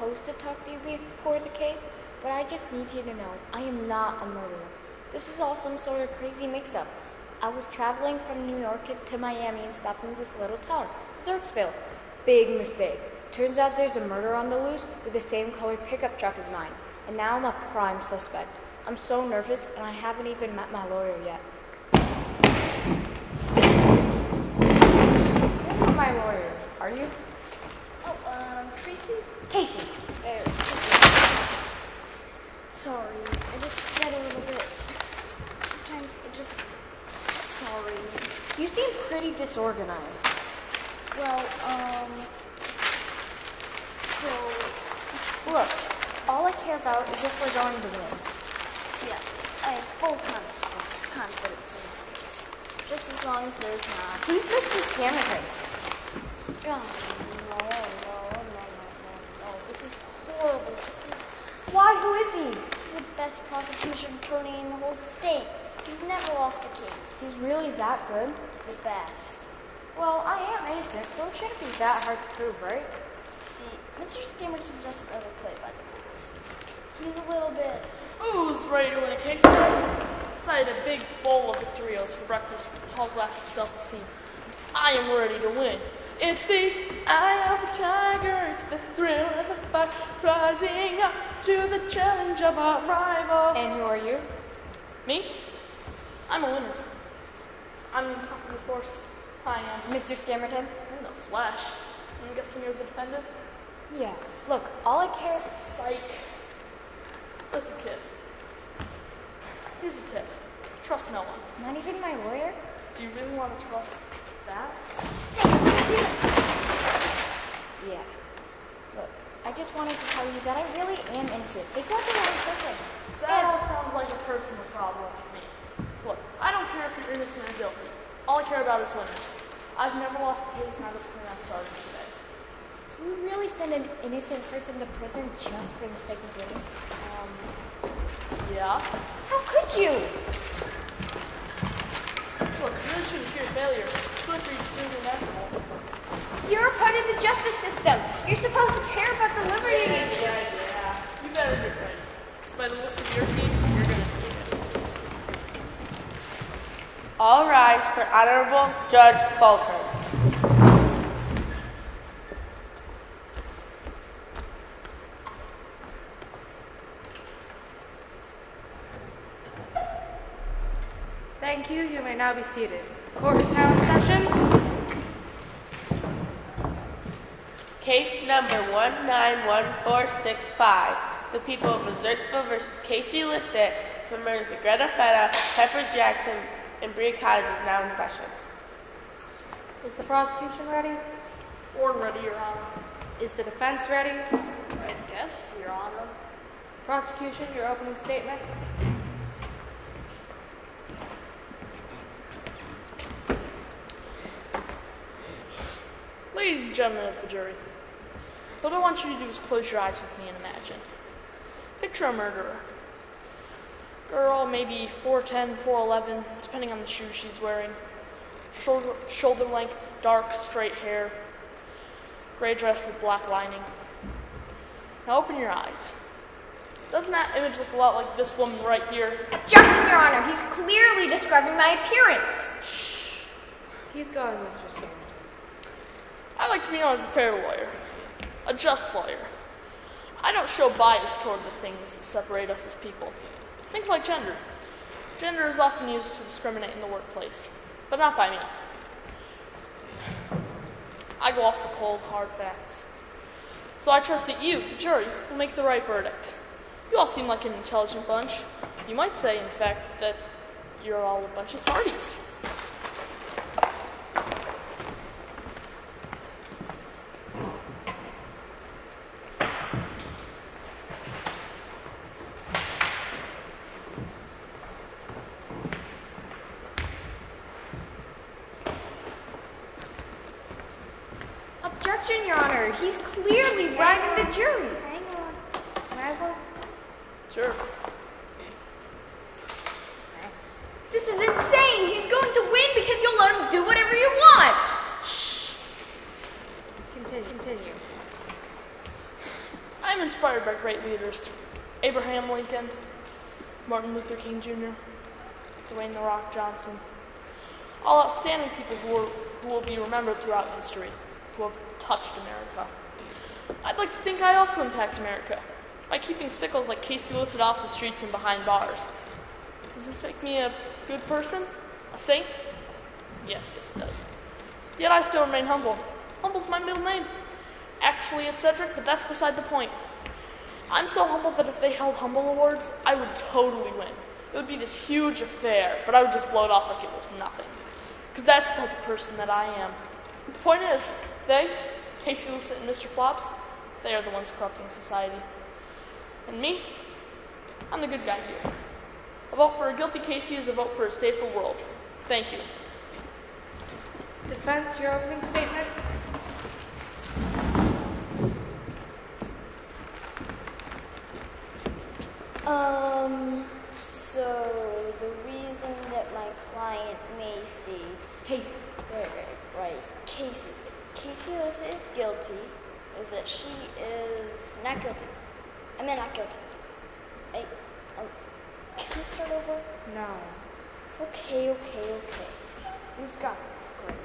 supposed to talk to you before the case, but I just need you to know I am not a murderer. This is all some sort of crazy mix-up. I was traveling from New York to Miami and stopped in this little town, Zerksville. Big mistake. Turns out there's a murder on the loose with the same colored pickup truck as mine, and now I'm a prime suspect. I'm so nervous, and I haven't even met my lawyer yet. You're not my lawyer, are you? Tracy? Casey. Sorry, I just get a little bit. Sometimes it just. Sorry. You seem pretty disorganized. Well, so. Look, all I care about is if we're going to win. Yes, I have full confidence in this case. Just as long as there's not. Who's Mr. Scammerton? No. This is horrible. Why? Who is he? He's the best prosecution attorney in the whole state. He's never lost a case. He's really that good? The best. Well, I am innocent, so it shouldn't be that hard to prove, right? See, Mr. Scammerton doesn't really play by the rules. He's a little bit. Who's ready to win a case today? So I had a big bowl of Victorios for breakfast with a tall glass of self-esteem. I am ready to win. It's the eye of the tiger, it's the thrill of the fight, rising up to the challenge of our rival. And who are you? Me? I'm a winner. I'm in something to force. I am. Mr. Scammerton? In the flesh. I'm guessing you're the defendant? Yeah. Look, all I care... Psych. Listen, kid. Here's a tip. Trust no one. Not even my lawyer? Do you really want to trust that? Yeah. Look, I just wanted to tell you that I really am innocent. They got the wrong person. That all sounds like a personal problem to me. Look, I don't care if you're innocent or guilty. All I care about is winning. I've never lost a case and I don't plan on starting today. You really send an innocent person to prison just for the sake of winning? Yeah? How could you? Look, you really shouldn't fear failure. Slippery, through the natural. You're a part of the justice system. You're supposed to care about the liberty. Yeah. You better be good. So by the looks of your team, you're gonna need it. All rise for Honorable Judge Falkirk. Thank you. You may now be seated. Court is now in session. Case number 191465. The people of Zerksville versus Casey Lissett for the murders of Greta Feta, Pepper Jackson, and Bria Cottage is now in session. Is the prosecution ready? Born ready, Your Honor. Is the defense ready? I guess, Your Honor. Prosecution, your opening statement. Ladies and gentlemen of the jury, what I want you to do is close your eyes with me and imagine. Picture a murderer. Girl, maybe 4'10", 4'11", depending on the shoes she's wearing. Shoulder length, dark, straight hair. Gray dress with black lining. Now open your eyes. Doesn't that image look a lot like this woman right here? Objection, Your Honor. He's clearly describing my appearance. Shh. Keep going, Mr. Scammerton. I like to be known as a fair lawyer. A just lawyer. I don't show bias toward the things that separate us as people. Things like gender. Gender is often used to discriminate in the workplace, but not by me. I go off the cold, hard facts. So I trust that you, the jury, will make the right verdict. You all seem like an intelligent bunch. You might say, in fact, that you're all a bunch of smarties. Objection, Your Honor. He's clearly bribing the jury. Hang on. Rival. Sure. This is insane. He's going to win because you'll let him do whatever he wants. Continue. I'm inspired by great leaders. Abraham Lincoln, Martin Luther King Jr., Dwayne "The Rock" Johnson. All outstanding people who will be remembered throughout history, who have touched America. I'd like to think I also impact America by keeping sickles like Casey Lissett off the streets and behind bars. Does this make me a good person? A saint? Yes, it does. Yet I still remain humble. Humble's my middle name. Actually, it's Cedric, but that's beside the point. I'm so humble that if they held Humble Awards, I would totally win. It would be this huge affair, but I would just blow it off like it was nothing. Because that's the type of person that I am. The point is, they, Casey Lissett and Mr. Flops, they are the ones corrupting society. And me, I'm the good guy here. A vote for a guilty Casey is a vote for a safer world. Thank you. Defense, your opening statement. So the reason that my client Macy, Casey. right, Casey Lissett is guilty, is that she is not guilty. I mean, not guilty. Can I start over? No. Okay. You've got this, great.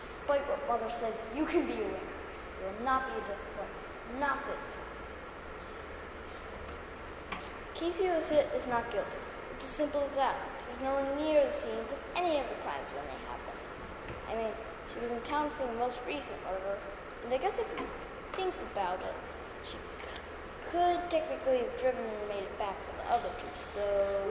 Despite what Mother says, you can be a winner. You will not be a disappointment. Not this time. Casey Lissett is not guilty. It's as simple as that. She was nowhere near the scenes of any of the crimes when they happened. I mean, she was in town for the most recent murder, and I guess if you think about it, she could technically have driven and made it back for the other two, so...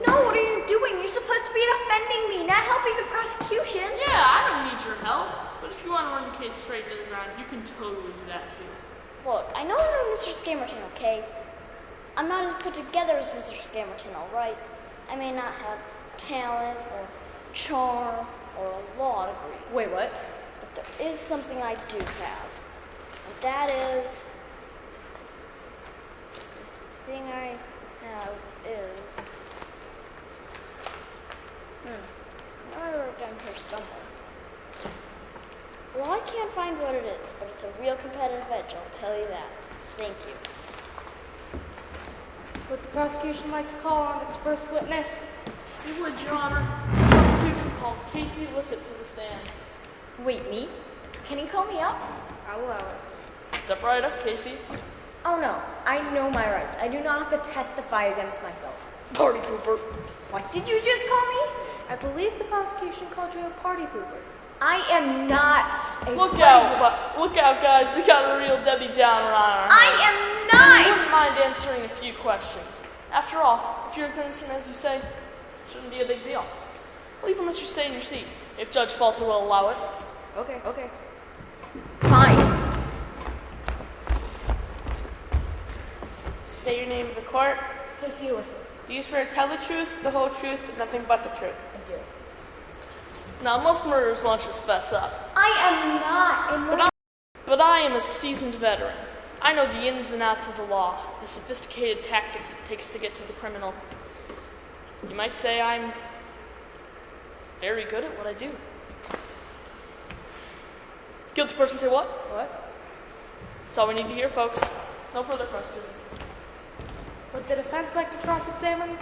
No, what are you doing? You're supposed to be defending me, not helping the prosecution. Yeah, I don't need your help. But if you want to run the case straight to the ground, you can totally do that too. Look, I know Mr. Scammerton, okay? I'm not as put together as Mr. Scammerton, alright? I may not have talent or charm or a law degree. Wait, what? But there is something I do have. And that is... the thing I have is... I wrote it down here somewhere. Well, I can't find what it is, but it's a real competitive edge, I'll tell you that. Thank you. Would the prosecution like to call on its first witness? You would, Your Honor. The prosecution calls Casey Lissett to the stand. Wait, me? Can he call me up? I'll allow it. Step right up, Casey. Oh no, I know my rights. I do not have to testify against myself. Party pooper. What did you just call me? I believe the prosecution called you a party pooper. I am not a Look out, guys. We got a real Debbie Downer on our hands. I am And not! we wouldn't mind answering a few questions. After all, if you're as innocent as you say, it shouldn't be a big deal. We'll even let you stay in your seat, if Judge Falter will allow it. Okay. Fine. State your name of the court. Casey Lissett. Do you swear to tell the truth, the whole truth, and nothing but the truth? I do. Now, most murderers won't just fess up. I am not a murderer. But I am a seasoned veteran. I know the ins and outs of the law, the sophisticated tactics it takes to get to the criminal. You might say I'm very good at what I do. Guilty person say what? What? That's all we need to hear, folks. No further questions. Would the defense like to cross-examine?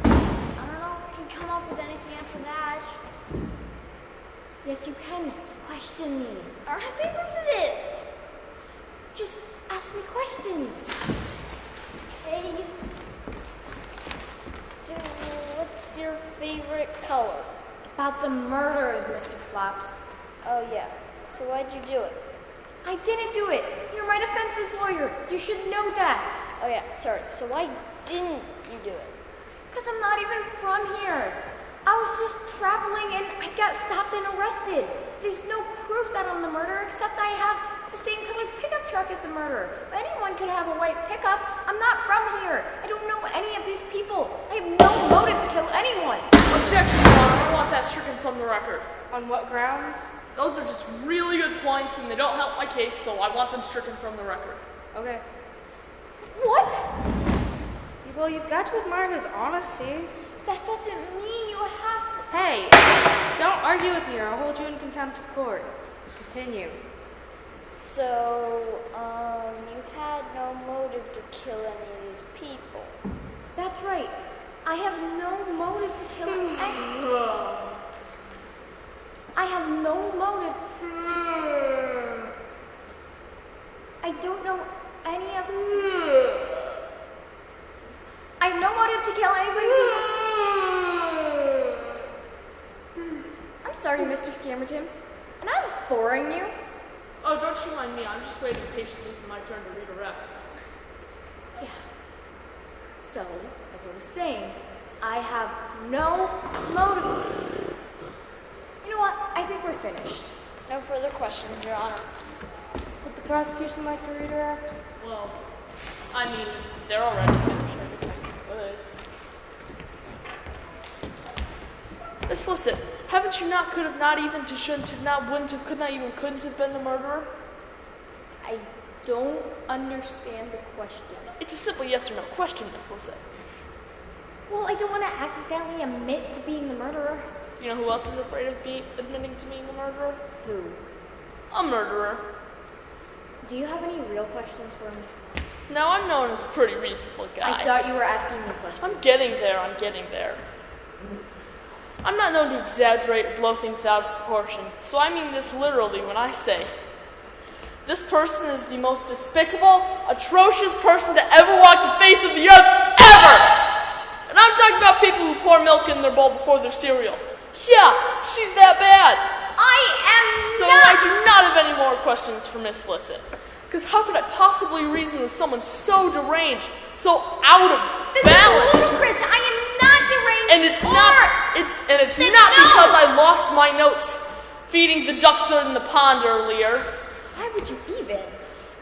I don't know if I can come up with anything after that. Yes, you can. Question me. I don't have paper for this. Just ask me questions. Okay. What's your favorite color? About the murders, Mr. Flops. Oh, yeah. So why'd you do it? I didn't do it. You're my defense's lawyer. You should know that. Oh, yeah. Sorry. So why didn't you do it? Because I'm not even from here. I was just traveling and I got stopped and arrested. There's no proof that I'm the murderer except I have the same colored pickup truck as the murderer. Anyone could have a white pickup. I'm not from here. I don't know any of these people. I have no motive to kill anyone. Objection, Your Honor. I want that stricken from the record. On what grounds? Those are just really good points and they don't help my case, so I want them stricken from the record. Okay. What? Well, you've got to admire his honesty. That doesn't mean you have to. Hey, don't argue with me or I'll hold you in contempt of court. Continue. So, you had no motive to kill any of these people. That's right. I have no motive to kill anyone. I have no motive. I don't know any of. I have no motive to kill anybody. I'm sorry, Mr. Scammerton, and I'm boring you. Oh, don't you mind me. I'm just waiting patiently for my turn to redirect. Yeah. So, like I was saying, I have no motive. You know what? I think we're finished. No further questions, Your Honor. Would the prosecution like to redirect? Well, I mean, they're already finished. I guess I could. Miss Lissett, haven't you not, could have, not even, to, shouldn't have, not, wouldn't have, could not even, couldn't have been the murderer? I don't understand the question. It's a simple yes or no question, Miss Lissett. Well, I don't want to accidentally admit to being the murderer. You know who else is afraid of admitting to being the murderer? Who? A murderer. Do you have any real questions for me? Now, I'm known as a pretty reasonable guy. I thought you were asking me questions. I'm getting there. I'm not known to exaggerate or blow things out of proportion, so I mean this literally when I say, this person is the most despicable, atrocious person to ever walk the face of the earth, ever! And I'm talking about people who pour milk in their bowl before their cereal. Yeah, she's that bad. So I do not have any more questions for Miss Lissett. Because how could I possibly reason with someone so deranged, so out of balance? This is ludicrous. I am not deranged. And it's not because I lost my notes feeding the ducks in the pond earlier. Why would you even?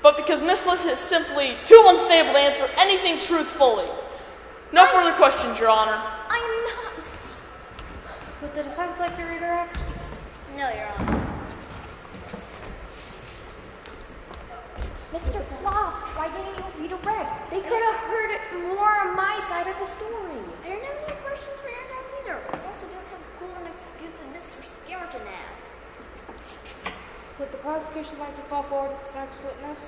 But because Miss Lissett is simply too unstable to answer anything truthfully. No further questions, Your Honor. I am not. Would the defense like to redirect? No, Your Honor. Mr. Flops, why didn't you redirect? They could have heard more on my side of the story. I don't have any questions for Your Honor either. I also don't have as cool an excuse as Mr. Scammerton had. Would the prosecution like to call forward its next witness?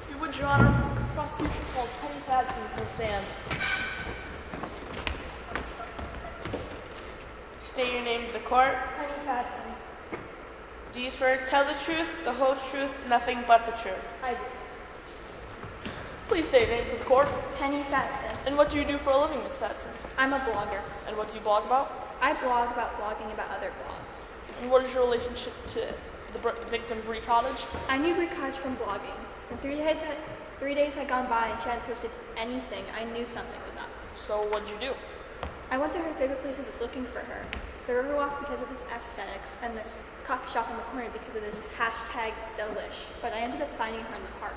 You would, Your Honor. The prosecution calls Penny Padson for stand. State your name to the court. Penny Padson. Do you swear to tell the truth, the whole truth, nothing but the truth? I do. Please state your name for the court. Penny Padson. And what do you do for a living, Miss Padson? I'm a blogger. And what do you blog about? I blog about blogging about other blogs. And what is your relationship to the victim, Bree Cottage? I knew Bree Cottage from blogging. When 3 days had gone by and she hadn't posted anything, I knew something was up. So what'd you do? I went to her favorite places looking for her. The Riverwalk because of its aesthetics, and the coffee shop on the corner because of this hashtag delish. But I ended up finding her in the park.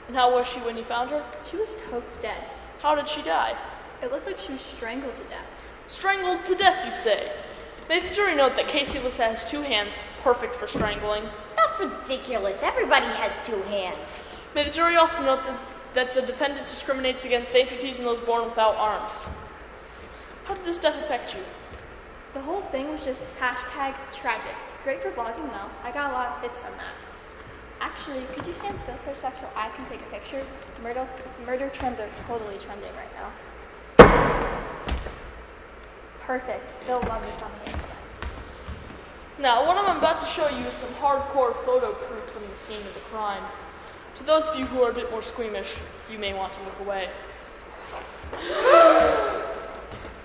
And how was she when you found her? She was totes dead. How did she die? It looked like she was strangled to death. Strangled to death, you say? May the jury note that Casey Lissett has 2 hands, perfect for strangling. That's ridiculous. Everybody has 2 hands. May the jury also note that the defendant discriminates against amputees and those born without arms. How did this death affect you? The whole thing was just hashtag tragic. Great for blogging though. I got a lot of hits from that. Actually, could you stand still for a sec so I can take a picture? Murder trends are totally trending right now. Perfect. They'll love this on the internet. Now, what I'm about to show you is some hardcore photo proof from the scene of the crime. To those of you who are a bit more squeamish, you may want to look away.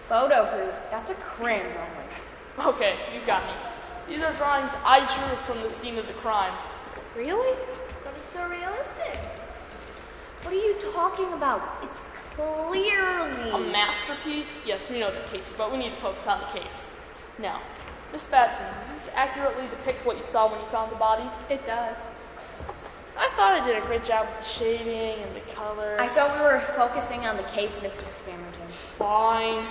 Photo proof? That's a cram drawing. Okay, you got me. These are drawings I drew from the scene of the crime. Really? But it's so realistic. What are you talking about? It's clearly A masterpiece? Yes, we know that, Casey, but we need to focus on the case. Now, Miss Batson, does this accurately depict what you saw when you found the body? It does. I thought I did a great job with the shading and the color. I thought we were focusing on the case, Mr. Scammerton. Fine.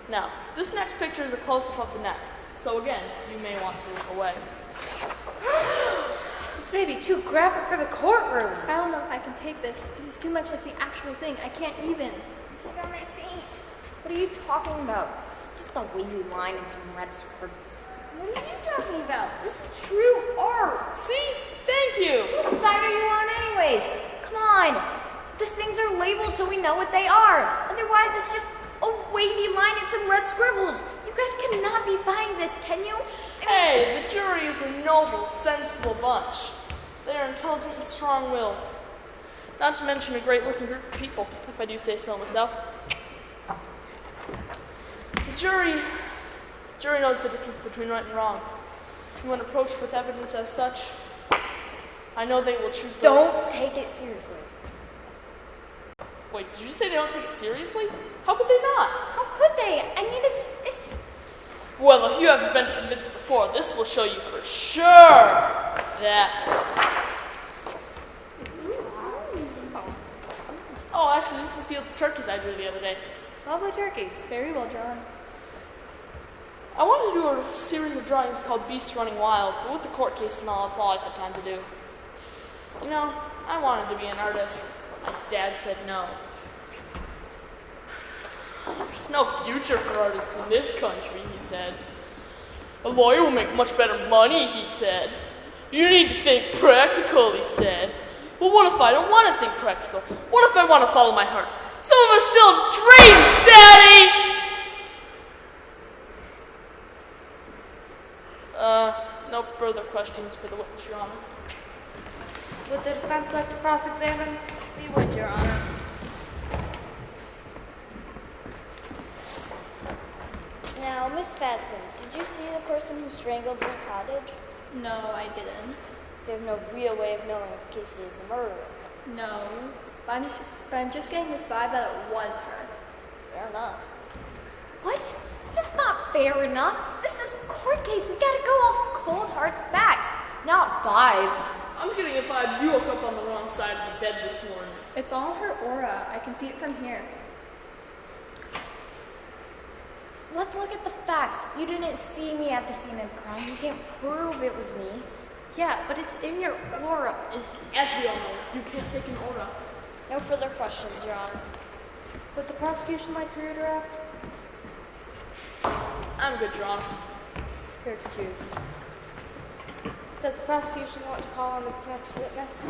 Now, this next picture is a close-up of the neck. So again, you may want to look away. This may be too graphic for the courtroom. I don't know if I can take this. This is too much like the actual thing. I can't even. It's like on my feet. What are you talking about? It's just a wavy line and some red scribbles. What are you talking about? This is true art. See? Thank you. What side are you on anyways? Come on. These things are labeled so we know what they are. Otherwise, it's just a wavy line and some red scribbles. You guys cannot be buying this, can you? Hey, the jury is a noble, sensible bunch. They are intelligent and strong-willed. Not to mention a great-looking group of people, if I do say so myself. The jury knows the difference between right and wrong. And when approached with evidence as such, I know they will choose the Don't take it seriously. Wait, did you just say they don't take it seriously? How could they not? How could they? I mean, it's... Well, if you haven't been convinced before, this will show you for sure that... Oh, actually, this is a field of turkeys I drew the other day. Lovely turkeys. Very well drawn. I wanted to do a series of drawings called Beasts Running Wild, but with the court case and all, that's all I've had time to do. You know, I wanted to be an artist. My dad said no. There's no future for artists in this country, he said. A lawyer will make much better money, he said. You need to think practical, he said. Well, what if I don't want to think practical? What if I want to follow my heart? Some of us still have dreams, Daddy! No further questions for the witness, Your Honor. Would the defense like to cross-examine? We would, Your Honor. Now, Miss Fatson, did you see the person who strangled Bree Cottage? No, I didn't. So you have no real way of knowing if Casey is a murderer. No. But I'm just getting this vibe that it was her. Fair enough. What? That's not fair enough. This is a court case. We gotta go off cold, hard facts, not vibes. I'm getting a vibe you woke up on the wrong side of the bed this morning. It's all her aura. I can see it from here. Let's look at the facts. You didn't see me at the scene of the crime. You can't prove it was me. Yeah, but it's in your aura. And as we all know, you can't fake an aura. No further questions, Your Honor. Would the prosecution like to redirect? I'm good, Your Honor. You're excused. Does the prosecution want to call on its next witness?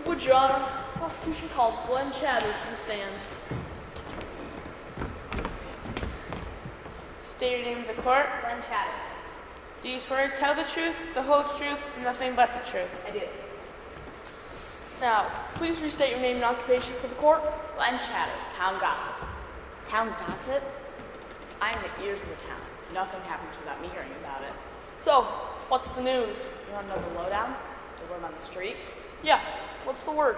Would, Your Honor, prosecution called Glenn Chatter to the stand. State your name to the court. Glenn Chatter. Do you swear to tell the truth, the whole truth, and nothing but the truth? I do. Now, please restate your name and occupation for the court. Glenn Chatter, town gossip. Town gossip? I'm the ears of the town. Nothing happens without me hearing about it. So, what's the news? You want to know the lowdown? The word on the street? Yeah, what's the word?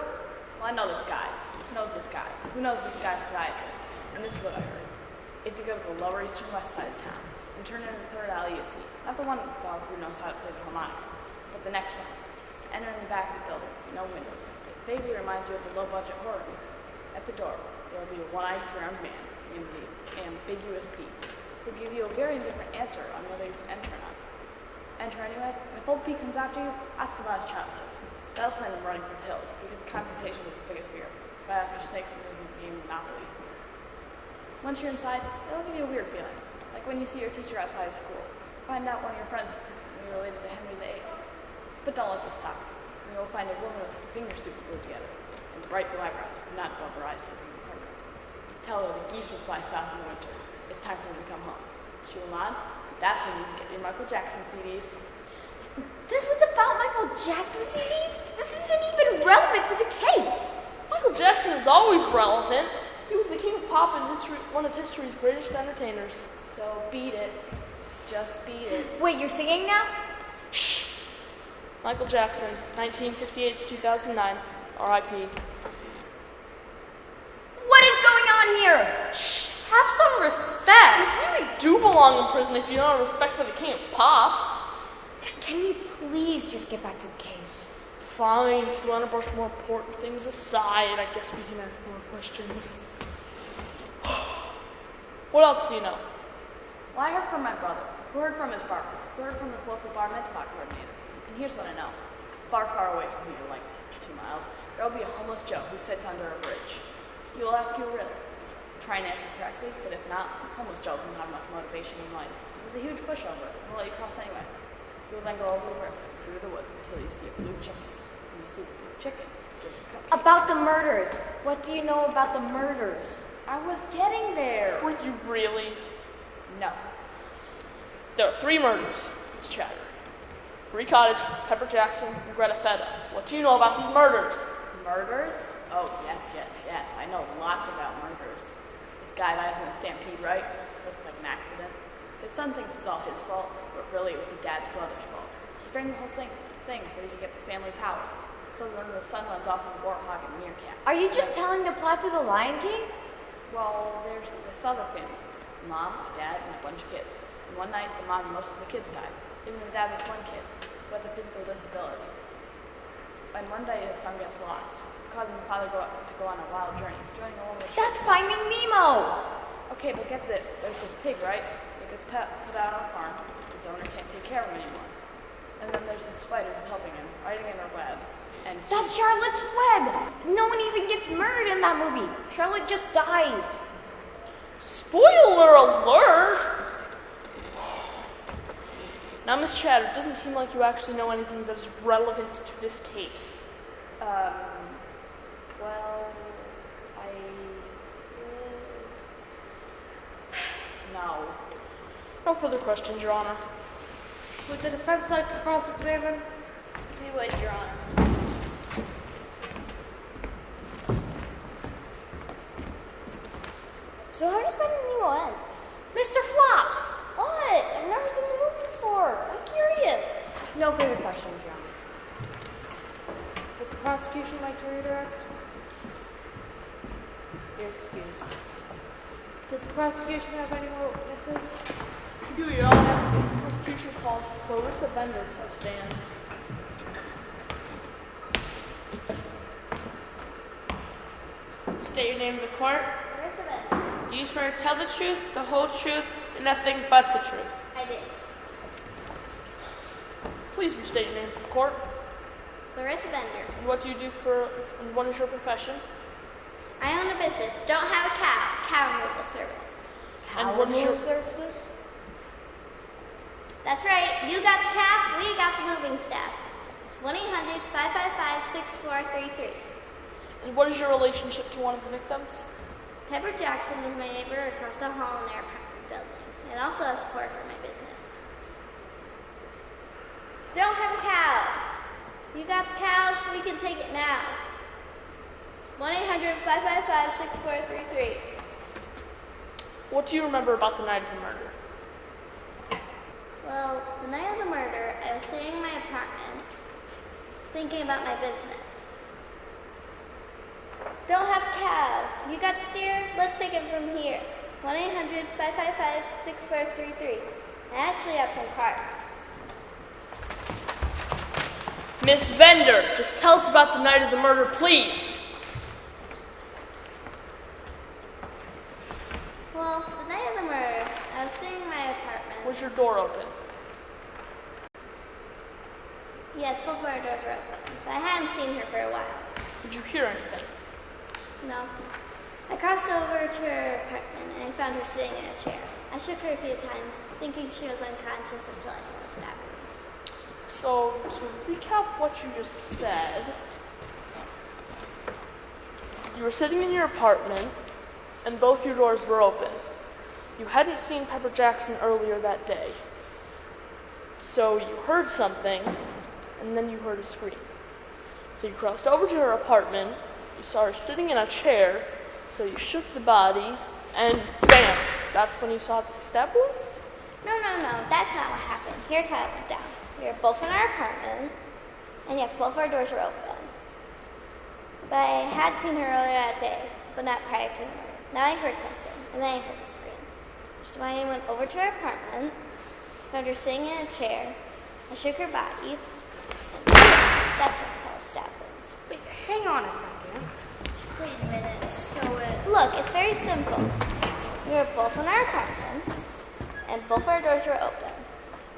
Well, I know this guy. Who knows this guy? Who knows this guy's podiatrist? And this is what I heard. If you go to the lower eastern west side of town and turn into the third alley you see, not the one with the dog who knows how to play the harmonica, but the next one, enter in the back of the building, no windows. It vaguely reminds you of a low-budget horror movie. At the door, there will be a one-eyed drowned man named the ambiguous Pete, who'll give you a very different answer on whether you can enter or not. Enter anyway, and if old Pete comes after you, ask about his childhood. That'll send him running for the hills, because confrontation is his biggest fear. Right after snakes and losing the game Monopoly. Once you're inside, it'll give you a weird feeling, like when you see your teacher outside of school. Find out one of your friends is distantly related to Henry VIII. But don't let this stop you. You'll find a woman with her fingers super glued together, and bright blue eyebrows, but not above her eyes sitting in the corner. Tell her the geese will fly south in the winter. It's time for them to come home. She will nod. That's when you can get your Michael Jackson CDs. This was about Michael Jackson CDs? This isn't even relevant to the case. Michael Jackson is always relevant. He was the king of pop and history, one of history's greatest entertainers. So beat it. Just beat it. Wait, you're singing now? Shh. Michael Jackson, 1958 to 2009, R.I.P. What is going on here? Shh. Have some respect. You really do belong in prison if you don't have respect for the king of pop. Can we please just get back to the case? Fine, if you want to brush more important things aside, I guess we can ask more questions. What else do you know? Well, I heard from my brother, who heard from his barber, who heard from his local bar mitzvah coordinator. And here's what I know. Far, far away from here, like 2 miles, there will be a homeless Joe who sits under a bridge. He will ask you a riddle. Try and answer correctly, but if not, homeless Joe doesn't have much motivation in life. There's a huge pushover. We'll let you cross anyway. You will then go over the river, through the woods, until you see a blue chicken. When you see the blue chicken, give it a cupcake. About the murders. What do you know about the murders? I was getting there. Were you really? No. There are 3 murders. It's Chatter. Bree Cottage, Pepper Jackson, and Greta Feta. What do you know about these murders? Murders? Oh, yes. I know lots about murders. This guy dies in a stampede, right? Looks like an accident. His son thinks it's all his fault, but really it was the dad's brother's fault. He framed the whole thing so he could get the family power. So then the son runs off with a warthog and a meerkat. Are you just telling the plot to the Lion King? Well, there's this other family. Mom, dad, and a bunch of kids. And one night, the mom and most of the kids died. Even the dad was one kid who has a physical disability. And one day his son gets lost, causing the father to go on a wild journey, joining a woman with That's Finding Nemo! Okay, but get this. There's this pig, right? It gets put out on a farm. His owner can't take care of him anymore. And then there's this spider who's helping him, hiding in her web. And That's Charlotte's Web! No one even gets murdered in that movie. Charlotte just dies. Spoiler alert! Now, Miss Chatter, it doesn't seem like you actually know anything that is relevant to this case. Well, no. No further questions, Your Honor. Would the defense like to cross-examine? We would, Your Honor. So how does Finding Nemo end? Mr. Flops! What? I've never seen the movie before. I'm curious. No further questions, Your Honor. Would the prosecution like to redirect? You're excused. Does the prosecution have any more witnesses? You, Your Honor. The prosecution calls Clarissa Bender to the stand. State your name to the court. Clarissa Bender. Do you swear to tell the truth, the whole truth, and nothing but the truth? I did. Please restate your name to the court. Clarissa Bender. And what do you do and what is your profession? I own a business. Don't have a cow removal service. And what is your services? That's right. You got the cow, we got the moving staff. It's 1-800-555-6433. And what is your relationship to one of the victims? Pepper Jackson is my neighbor across the hall in their apartment building, and also a support for my business. Don't have a cow. You got the cow, we can take it now. 1-800-555-6433. What do you remember about the night of the murder? Well, the night of the murder, I was sitting in my apartment thinking about my business. Don't have a cow. You got the steer? Let's take it from here. 1-800-555-6433. I actually have some cards. Miss Bender, just tell us about the night of the murder, please. Well, the night of the murder, I was sitting in my apartment. Was your door open? Yes, both of our doors were open, but I hadn't seen her for a while. Did you hear anything? No. I crossed over to her apartment and I found her sitting in a chair. I shook her a few times, thinking she was unconscious until I saw the stab wounds. So, to recap what you just said, you were sitting in your apartment and both your doors were open. You hadn't seen Pepper Jackson earlier that day. So you heard something, and then you heard a scream. So you crossed over to her apartment, you saw her sitting in a chair, so you shook the body, and bam! That's when you saw the stab wounds? No, that's not what happened. Here's how it went down. We were both in our apartment, and yes, both our doors were open. But I had seen her earlier that day, but not prior to the murder. Now I heard something, and then I heard a scream. So I went over to her apartment, found her sitting in a chair, I shook her body, and that's when I saw the stab wounds. Wait, hang on a second. Wait a minute, Look, it's very simple. We were both in our apartments, and both our doors were open.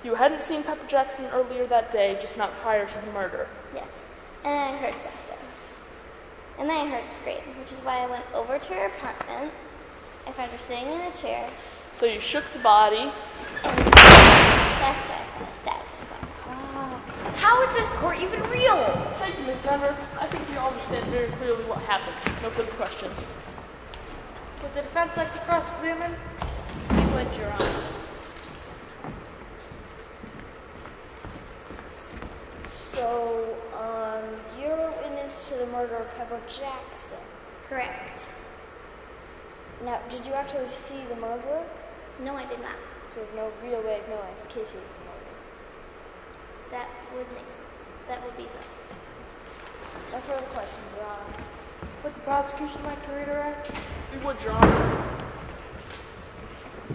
You hadn't seen Pepper Jackson earlier that day, just not prior to the murder. Yes, and then I heard something. And then I heard a scream, which is why I went over to her apartment. I found her sitting in a chair. So you shook the body. And That's what I said. How is this court even real? Thank you, Miss Fender. I think you understand very clearly what happened. No further questions. Would the defense like to cross-examine? You would, Your Honor. So, you're a witness to the murder of Pepper Jackson. Correct. Now, did you actually see the murderer? No, I did not. You have no real way of knowing if Casey was the murderer. That would make sense. That would be so. No further questions, Your Honor. Would the prosecution like to redirect? We would, Your Honor.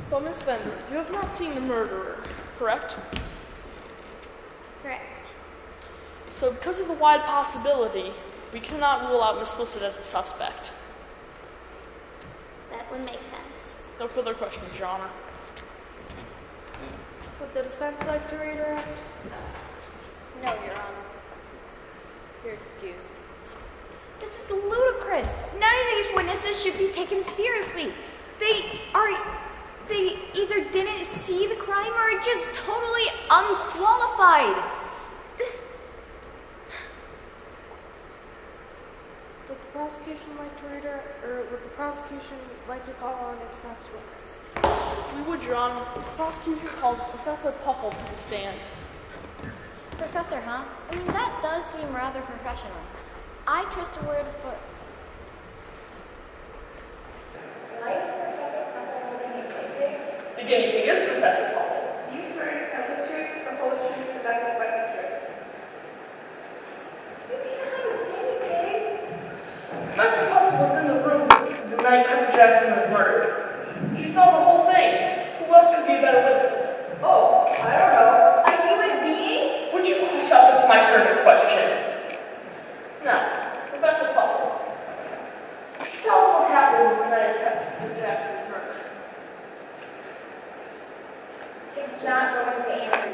So, Miss Fender, you have not seen the murderer, correct? Correct. So, because of the wide possibility, we cannot rule out Miss Lissett as a suspect. That would make sense. No further questions, Your Honor. Would the defense like to redirect? No, Your Honor. You're excused. This is ludicrous. None of these witnesses should be taken seriously. They either didn't see the crime or are just totally unqualified. Would the prosecution like to redirect, or would the prosecution like to call on its next witness? We would, Your Honor. The prosecution calls Professor Puckle to the stand. Professor, huh? I mean, that does seem rather professional. I trust a word, but... The guinea pig is Professor Puckle. Use for chemistry, or poetry, conducted by teacher. Professor Puckle was in the room the night Pepper Jackson was murdered. She saw the whole thing. Who else could be a better witness? Oh, I don't know. A human being? Would you hush up? It's my turn to question. Now, Professor Puckle, tell us what happened the night Pepper Jackson was murdered. It's not going to answer.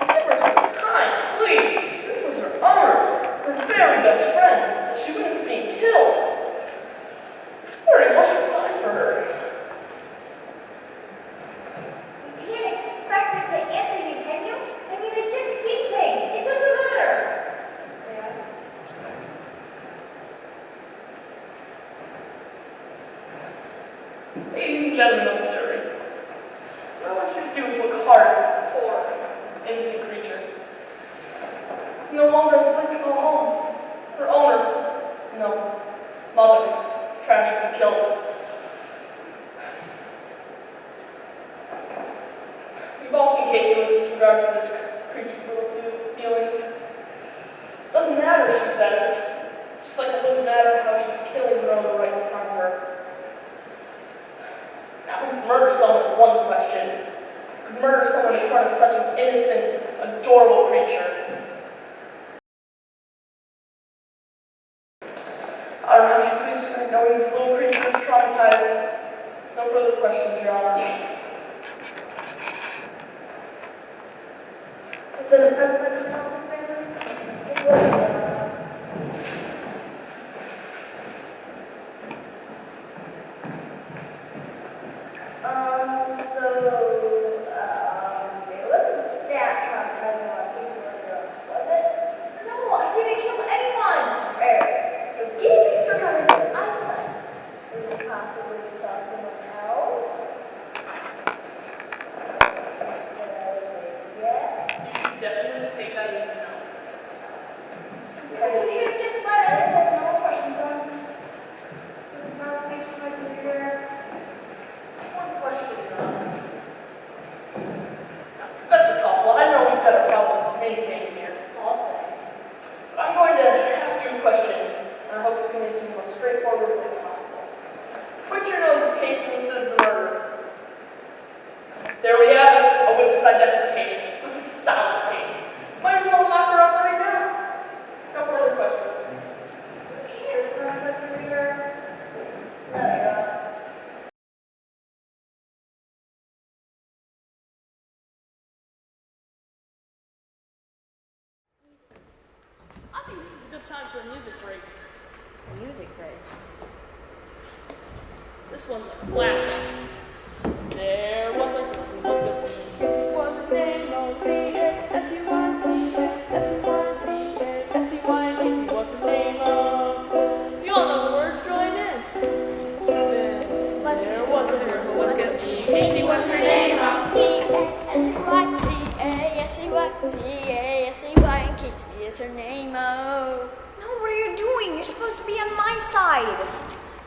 Give her some time, please. This was her owner, her very best friend, and she witnessed being killed. It's a very emotional time for her. You can't expect us to answer you, can you? I mean, it's just speaking. It doesn't matter. Yeah. Ladies and gentlemen of the jury, what I want you to do is look hard at this poor, innocent creature. No longer has a place to call home. Her owner, no, mother, tragically killed. We've all seen Casey Lissett's regard for this creature's little feelings. Doesn't matter, she says. Just like it wouldn't matter how she's killing her owner right in front of her. Now, murder someone is one question. Murder someone in front of such an innocent, adorable creature. I don't know how she sleeps at night knowing this little creature is traumatized. No further questions, Your Honor. It wasn't that traumatizing about Casey Lisset, was it? No, I didn't kill anyone. So guinea pigs were having good eyesight. Did you possibly saw someone else? Yes. You should definitely take that as a no. Are you here just let us have no questions on the prosecution right here? One question, Your Honor. Professor Puckle, I know we've had our problems communicating here. I'll say. But I'm going to ask you a question, and I hope you can answer me the most straightforward way possible. Put your nose in Casey Lissett's the murderer. There we have it, a witness identification. This is a solid case. Might as well lock her up right now. No further questions. Here, prosecutor. No, Your Honor. I think this is a good time for a music break. Music break. This one's a classic. There was a bee. His was a name, no What's her name? Oh. No, what are you doing? You're supposed to be on my side.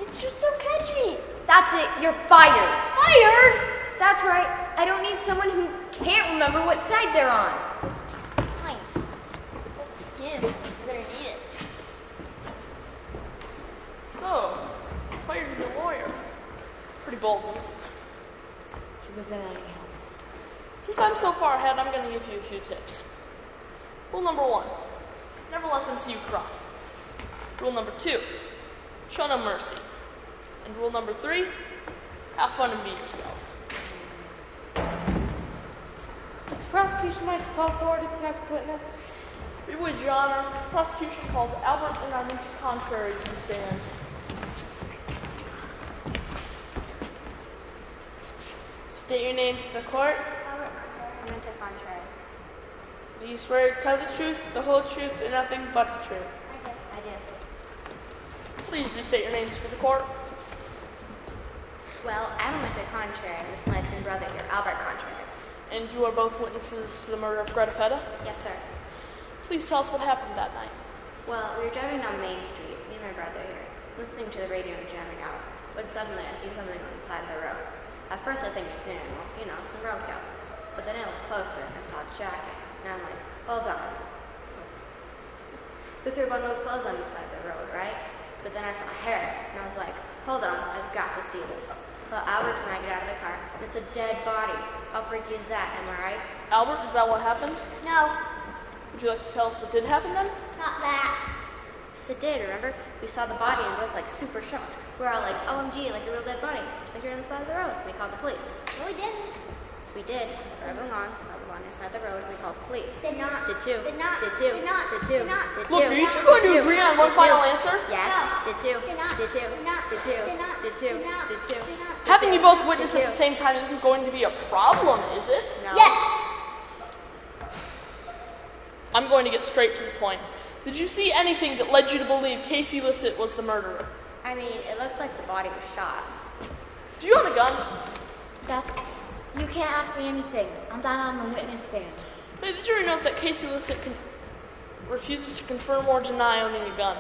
It's just so catchy. That's it. You're fired. Fired? That's right. I don't need someone who can't remember what side they're on. Fine. Him. You better need it. So, you fired your lawyer. Pretty bold move. He wasn't any help. Since I'm so far ahead, I'm going to give you a few tips. Rule number 1, never let them see you cry. Rule number 2, show no mercy. And rule number 3, have fun and be yourself. The prosecution like to call forward its next witness. We would, Your Honor. Prosecution calls Albert and I contrary to the stand. State your name to the court. Albert contrary. Do you swear to tell the truth, the whole truth, and nothing but the truth? I do. Please restate your names for the court. Well, I'm contrary. This is my twin brother here, Albert contrary. And you are both witnesses to the murder of Greta Feta? Yes, sir. Please tell us what happened that night. Well, we were driving down Main Street, me and my brother here, listening to the radio and jamming out, when suddenly I see something on the side of the road. At first I think it's an animal, some roadkill. But then I looked closer and I saw a jacket, and I'm like, hold on. We threw a bundle of clothes on the side of the road, right? But then I saw hair, and I was like, hold on, I've got to see this. So Albert and I get out of the car, and it's a dead body. How freaky is that, am I right? Albert, is that what happened? No, Would you like to tell us what did happen then? not that. Yes, it did, remember? We saw the body and looked like super shocked. We're all like, OMG, like a real dead body. Just like you're on the side of the road. We called the police. No, we didn't. Yes, we did. Driving along, saw the body on the side of the road. We called the police. Did not. Did too. Did not. Did too. Did not. Did too. Did not. Did Look, too. are you two going to agree on one Did final too. answer? Yes. No. Did too. Did not. Did too. Did not. Did too. Did not. Did too. Did not. Did too. Did not. Having you both witness Did at the you? same time isn't going to be a problem, is it? No. Yes. I'm going to get straight to the point. Did you see anything that led you to believe Casey Lissett was the murderer? I mean, it looked like the body was shot. Do you own a gun? That, you can't ask me anything. I'm not on the witness stand. May the jury note that Casey Lissett refuses to confirm or deny owning a gun.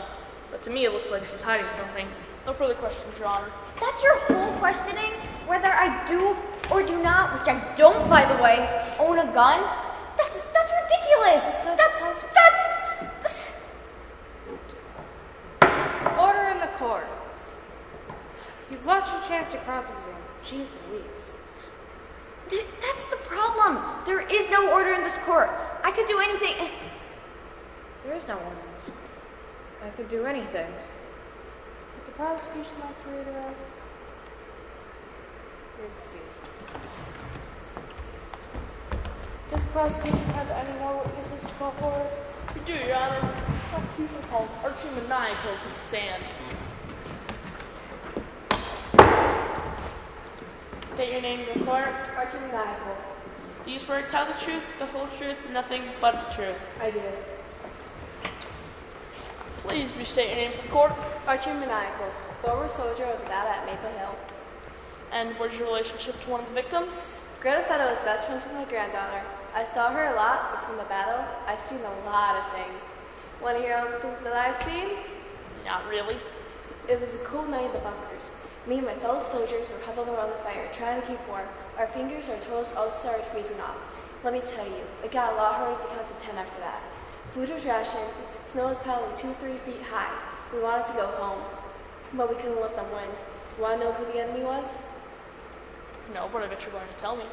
But to me, it looks like she's hiding something. No further questions, Your Honor. That's your whole questioning? Whether I do or do not, which I don't, by the way, own a gun? That's ridiculous. That's Order in the court. You've lost your chance to cross-examine. Jeez Louise. That's the problem. There is no order in this court. I could do anything. There is no order in this court. I could do anything. Would the prosecution like to redirect? Your excuse. Does the prosecution have any more witnesses to call forward? We do, Your Honor. Prosecution calls Archie Maniacal to the stand. State your name to the court. Archie Maniacal. Do you swear to tell the truth, the whole truth, and nothing but the truth? I do. Please restate your name for the court. Archie Maniacal, former soldier of Nevada at Maple Hill. And what is your relationship to one of the victims? Greta Feta was best friends with my granddaughter. I saw her a lot, but from the battle, I've seen a lot of things. Want to hear all the things that I've seen? Not really. It was a cold night in the bunkers. Me and my fellow soldiers were huddled around the fire, trying to keep warm. Our fingers, our toes, all started freezing off. Let me tell you, it got a lot harder to count to 10 after that. Food was rationed, snow was piling 2-3 feet high. We wanted to go home, but we couldn't let them win. You want to know who the enemy was? No, but I bet you're going to tell me.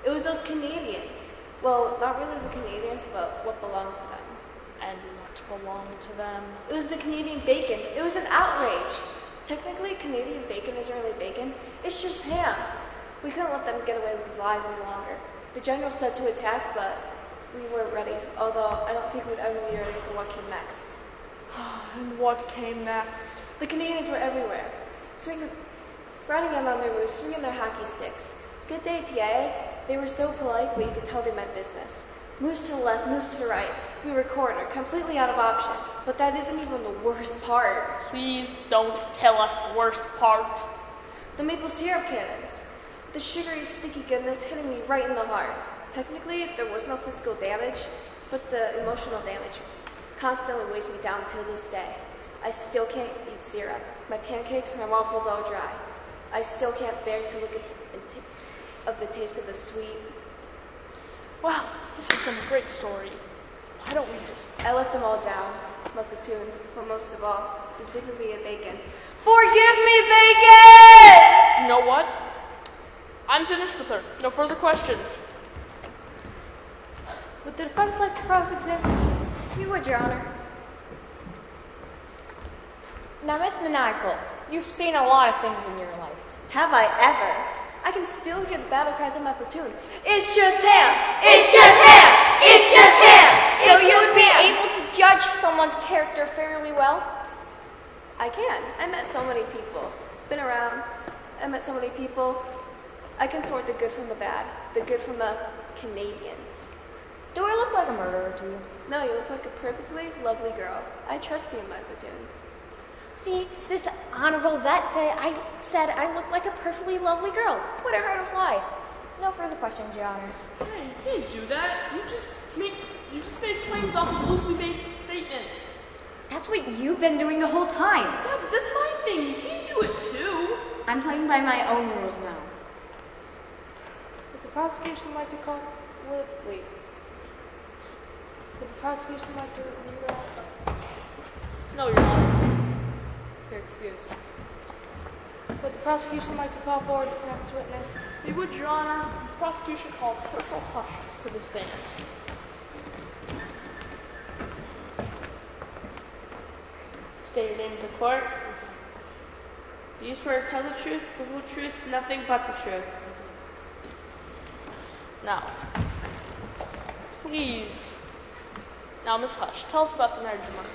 It was those Canadians. Well, not really the Canadians, but what belonged to them. And what belonged to them? It was the Canadian bacon. It was an outrage. Technically, Canadian bacon isn't really bacon. It's just ham. We couldn't let them get away with his lives any longer. The general said to attack, but we weren't ready, although I don't think we'd ever be ready for what came next. And what came next? The Canadians were everywhere, riding in on their roofs, swinging their hockey sticks. Good day, TIA. They were so polite, but you could tell they meant business. Moose to the left, moose to the right. We were cornered, completely out of options. But that isn't even the worst part. Please don't tell us the worst part. The maple syrup cannons. The sugary, sticky goodness hitting me right in the heart. Technically, there was no physical damage, but the emotional damage Constantly weighs me down till this day. I still can't eat syrup. My pancakes and my waffles all dry. I still can't bear to look at of the taste of the sweet. Wow, this has been a great story. Why don't we just... I let them all down, my platoon, but most of all, the dignity of bacon. Forgive me, bacon! You know what? I'm finished with her. No further questions. Would the defense like to cross-examine? You would, Your Honor. Now, Miss Maniacal, you've seen a lot of things in your life. Have I ever? I can still hear the battle cries of my platoon. It's just him! It's just him! It's just him! So It's you just would be him! able to judge someone's character fairly well? I can. I met so many people. Been around. I met so many people. I can sort the good from the bad, the good from the Canadians. Do I look like a murderer to you? No, you look like a perfectly lovely girl. I trust you in my platoon. See, this honorable vet said I look like a perfectly lovely girl. Would it hurt a fly? No further questions, Your Honor. Hey, you didn't do that. You just made claims off of loosely based statements. That's what you've been doing the whole time. Yeah, but that's my thing. You can't do it too. I'm playing by my own rules now. Would the prosecution like to call... Would the prosecution like to read out? No, Your Honor. You're excused. Would the prosecution like to call forward its next witness? We would, Your Honor. The prosecution calls Corporal Hush to the stand. State your name to court. Do you swear to tell the truth, the whole truth, nothing but the truth? Now, please. Now, Miss Hush, tell us about the night of the murder.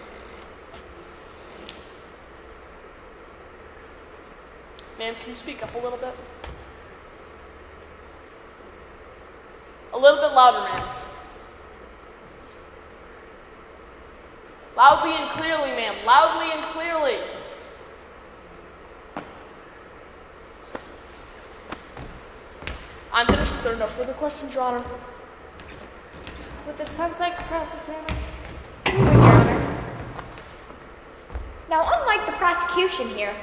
Ma'am, can you speak up a little bit? A little bit louder, ma'am. Loudly and clearly, ma'am. Loudly and clearly. I'm finished with her. No further questions, Your Honor. Would the defense like to cross-examine? You would, Your Honor. Now, unlike the prosecution here,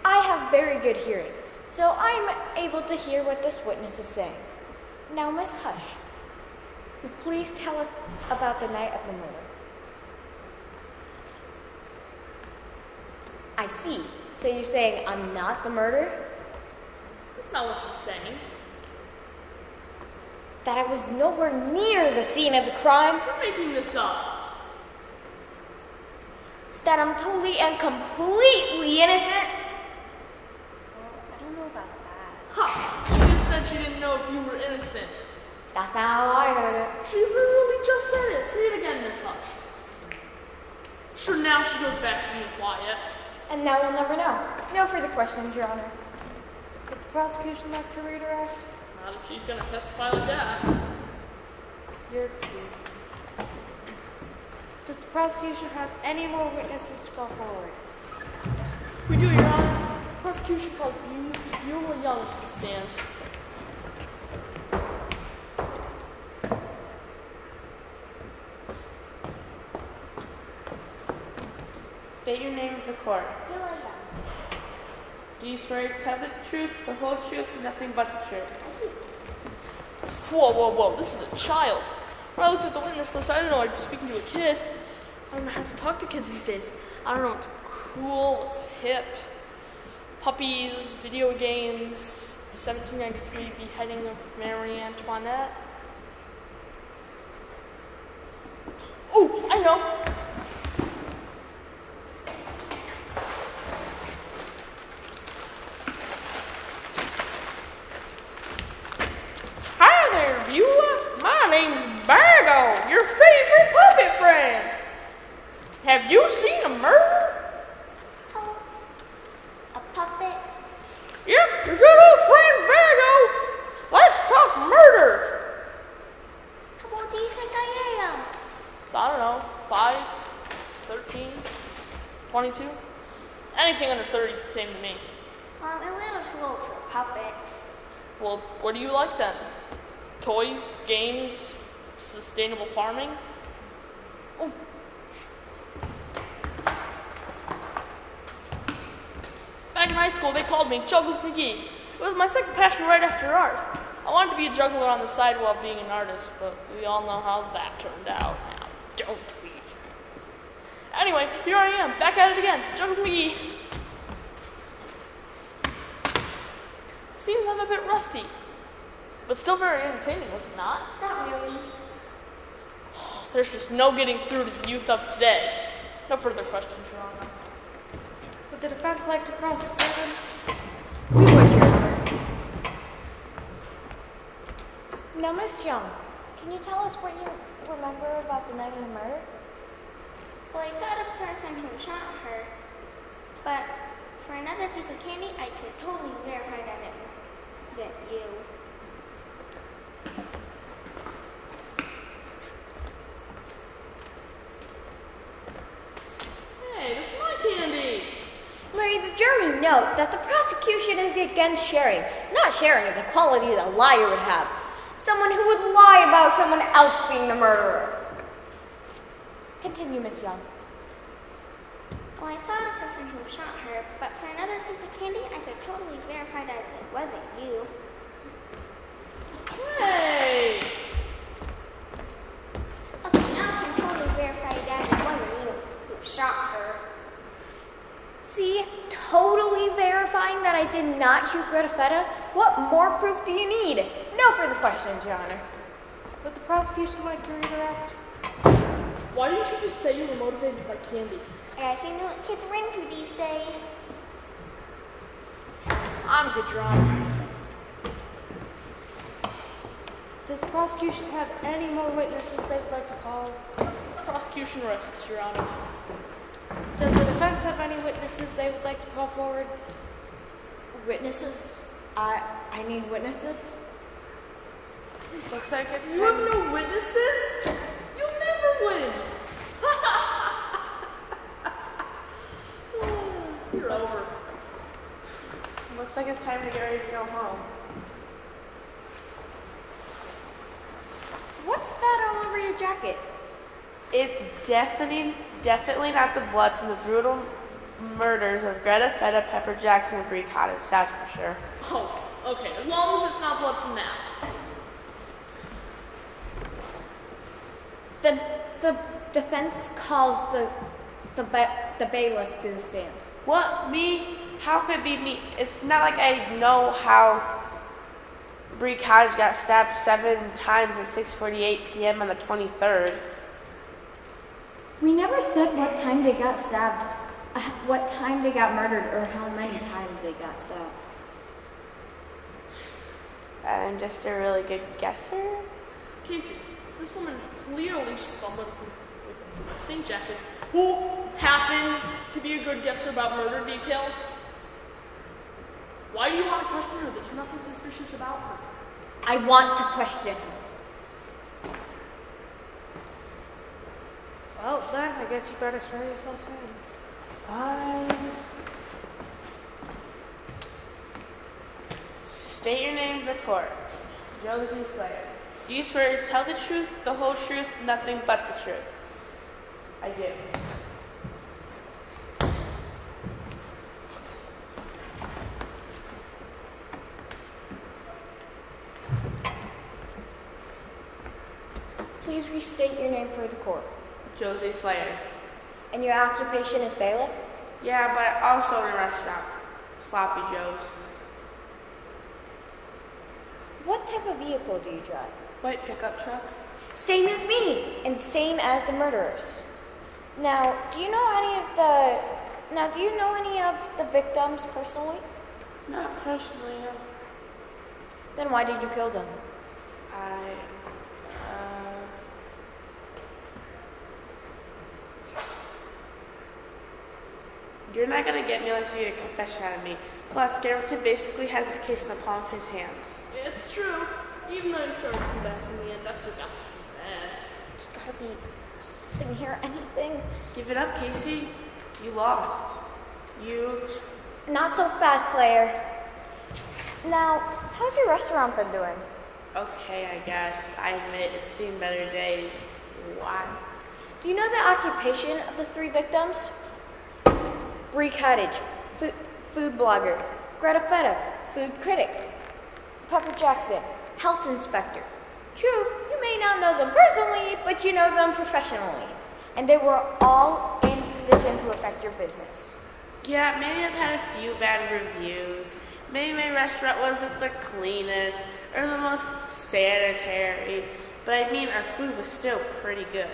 I have very good hearing, so I'm able to hear what this witness is saying. Now, Miss Hush, please tell us about the night of the murder. I see. So you're saying I'm not the murderer? That's not what she's saying. That I was nowhere near the scene of the crime? You're making this up. That I'm totally and completely innocent? I don't know about that. Ha! She just said she didn't know if you were innocent. That's not how I heard it. She literally just said it. Say it again, Miss Hush. Sure, now she goes back to being quiet. And now we'll never know. No further questions, Your Honor. Would the prosecution like to redirect? Not if she's gonna testify like that. You're excused. Does the prosecution have any more witnesses to call forward? We do, Your Honor. The prosecution calls Beulah Young to the stand. State your name to the court. Do you swear to tell the truth, the whole truth, nothing but the truth? Whoa, whoa, whoa. This is a child. When I looked at the witness list, I didn't know I'd be speaking to a kid. I don't know how to talk to kids these days. I don't know what's cool, what's hip. Puppies, video games, 1793 beheading of Marie Antoinette. Oh, I know. Hi there, Beulah. My name's Bargo, your favorite puppet friend. Have you seen a murder? Oh, a puppet? Yep, your good old friend Bargo. Let's talk murder. How old do you think I am? I don't know, 5, 13, 22? Anything under 30 is the same to me. Well, I'm a little too old for puppets. Well, what do you like then? Toys, games, sustainable farming? Oh, high school, they called me Juggles McGee. It was my second passion right after art. I wanted to be a juggler on the side while being an artist, but we all know how that turned out now, don't we? Anyway, here I am, back at it again, Juggles McGee. Seems I'm a bit rusty, but still very entertaining, was it not? Not really. There's just no getting through to the youth of today. No further questions, Your Honor. Would the defense like to cross-examine? We would, Your Honor. Now, Miss Young, can you tell us what you remember about the night of the murder? Well, I saw the person who shot her, but for another piece of candy, I could totally verify that it wasn't you. Hey, that's my candy. May the jury note that the prosecution is against sharing. Not sharing is a quality that a liar would have. Someone who would lie about someone else being the murderer. Continue, Miss Young. Well, I saw the person who shot her, but for another piece of candy, I could totally verify that it wasn't you. Hey! Okay, now I can totally verify that it wasn't you who shot her. See, totally verifying that I did not shoot Greta Feta? What more proof do you need? No further questions, Your Honor. Would the prosecution like to redirect? Why didn't you just say you were motivated by candy? I actually know what kids are into these days. I'm good, Your Honor. Does the prosecution have any more witnesses they'd like to call? Prosecution rests, Your Honor. Does the defense have any witnesses they would like to call forward? Witnesses? I need witnesses. Looks like it's You have no witnesses? You'll never win. You're over. Looks like it's time to get ready to go home. What's that all over your jacket? It's definitely not the blood from the brutal murders of Greta Feta, Pepper Jackson, and Bree Cottage, that's for sure. Oh, okay. As long as it's not blood from that. The defense calls the bailiff to the stand. What? Me? How could it be me? It's not like I know how Bree Cottage got stabbed 7 times at 6:48 p.m. on the 23rd. We never said what time they got stabbed, what time they got murdered, or how many times they got stabbed. I'm just a really good guesser. Casey, this woman is clearly someone with a distinct jacket who happens to be a good guesser about murder details. Why do you want to question her? There's nothing suspicious about her. I want to question her. Well, then, I guess you better swear yourself in. Fine. State your name to the court. Josie Slayer. Do you swear to tell the truth, the whole truth, nothing but the truth? I do. Please restate your name for the court. Josie Slayer. And your occupation is bailiff? Yeah, but I also own a rest stop. Sloppy Joe's. What type of vehicle do you drive? White pickup truck. Same as me, and same as the murderers. Now, do you know any of the victims personally? Not personally, no. Then why did you kill them? You're not gonna get me unless you get a confession out of me. Plus, Garrison basically has his case in the palm of his hands. It's true. Even though he started to come back in the end, I've still got this in bed. Gotta be sitting here anything. Give it up, Casey. You lost. You... Not so fast, Slayer. Now, how's your restaurant been doing? Okay, I guess. I admit it's seen better days. Why? Do you know the occupation of the 3 victims? Bree Cottage, food blogger. Greta Feta, food critic. Pepper Jackson, health inspector. True, you may not know them personally, but you know them professionally. And they were all in position to affect your business. Yeah, maybe I've had a few bad reviews. Maybe my restaurant wasn't the cleanest or the most sanitary, but I mean our food was still pretty good.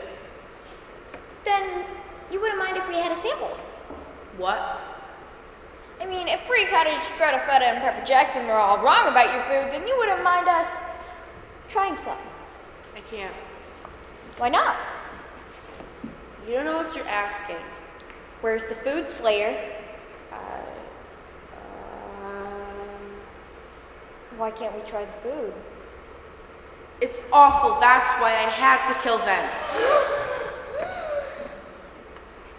Then you wouldn't mind if we had a sample. What? I mean, if Brie Cottage, Greta Feta, and Pepper Jackson were all wrong about your food, then you wouldn't mind us trying some. I can't. Why not? You don't know what you're asking. Where's the food, Slayer? Why can't we try the food? It's awful. That's why I had to kill them.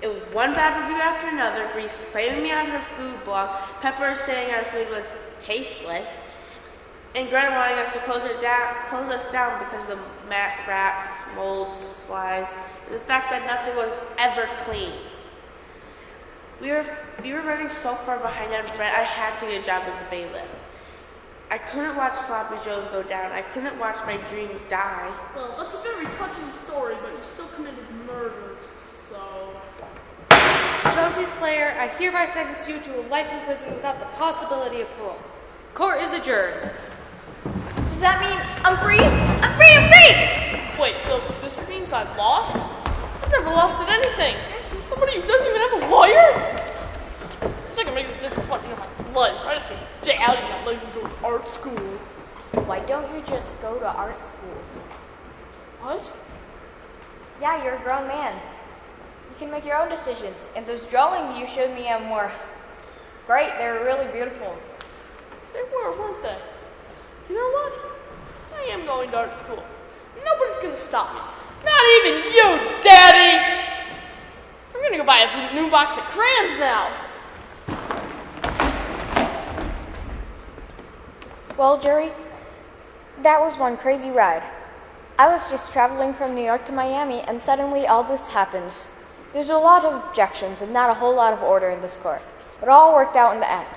It was one bad review after another. Bree slamming me on her food blog. Pepper saying our food was tasteless. And Greta wanting us to close us down because of the rats, molds, flies, and the fact that nothing was ever clean. We were running so far behind on rent, I had to get a job as a bailiff. I couldn't watch Sloppy Joes go down. I couldn't watch my dreams die. Well, that's a very touching story, but you still committed murder, so... Josie Slayer, I hereby sentence you to a life in prison without the possibility of parole. Court is adjourned. Does that mean I'm free? I'm free! I'm free! Wait, so this means I've lost? I've never lost at anything. Somebody who doesn't even have a lawyer? It's like a biggest disappointment in my life. I just feel doubting that letting me go to art school. Why don't you just go to art school? What? Yeah, you're a grown man. You can make your own decisions. And those drawings you showed me were great. They were really beautiful. They were, weren't they? You know what? I am going to art school. Nobody's gonna stop me. Not even you, Daddy! I'm gonna go buy a new box of crayons now. Well, Jerry, that was one crazy ride. I was just traveling from New York to Miami, and suddenly all this happens. There's a lot of objections and not a whole lot of order in this court, but it all worked out in the end.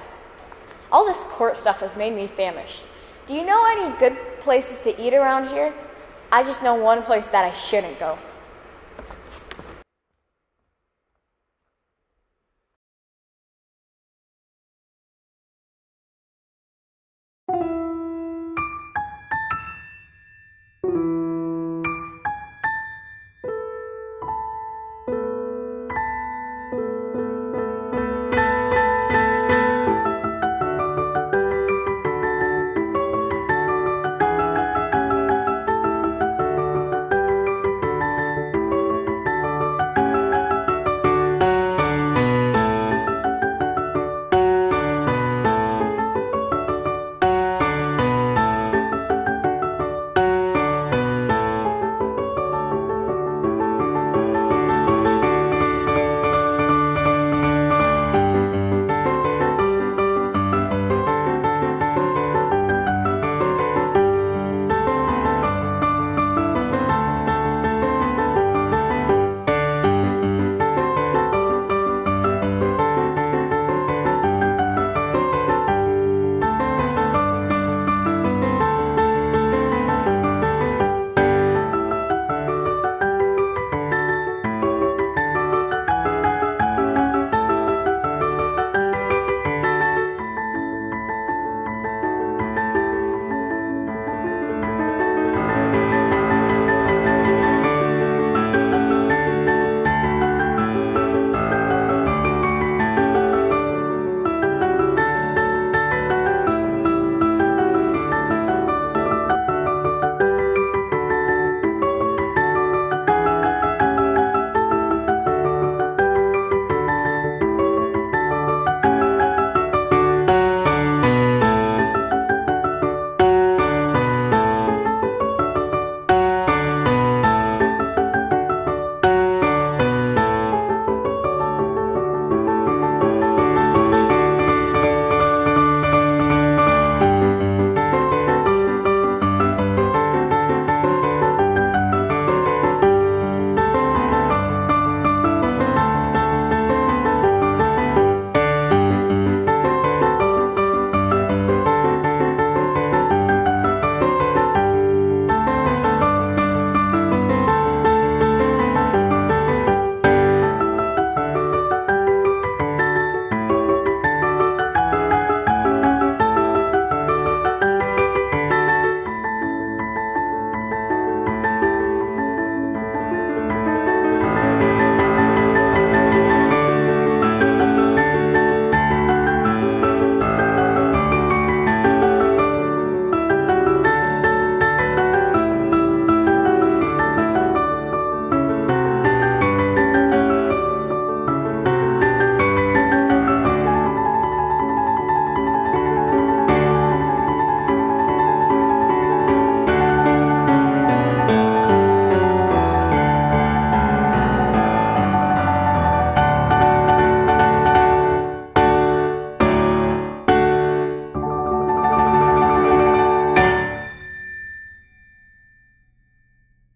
All this court stuff has made me famished. Do you know any good places to eat around here? I just know one place that I shouldn't go.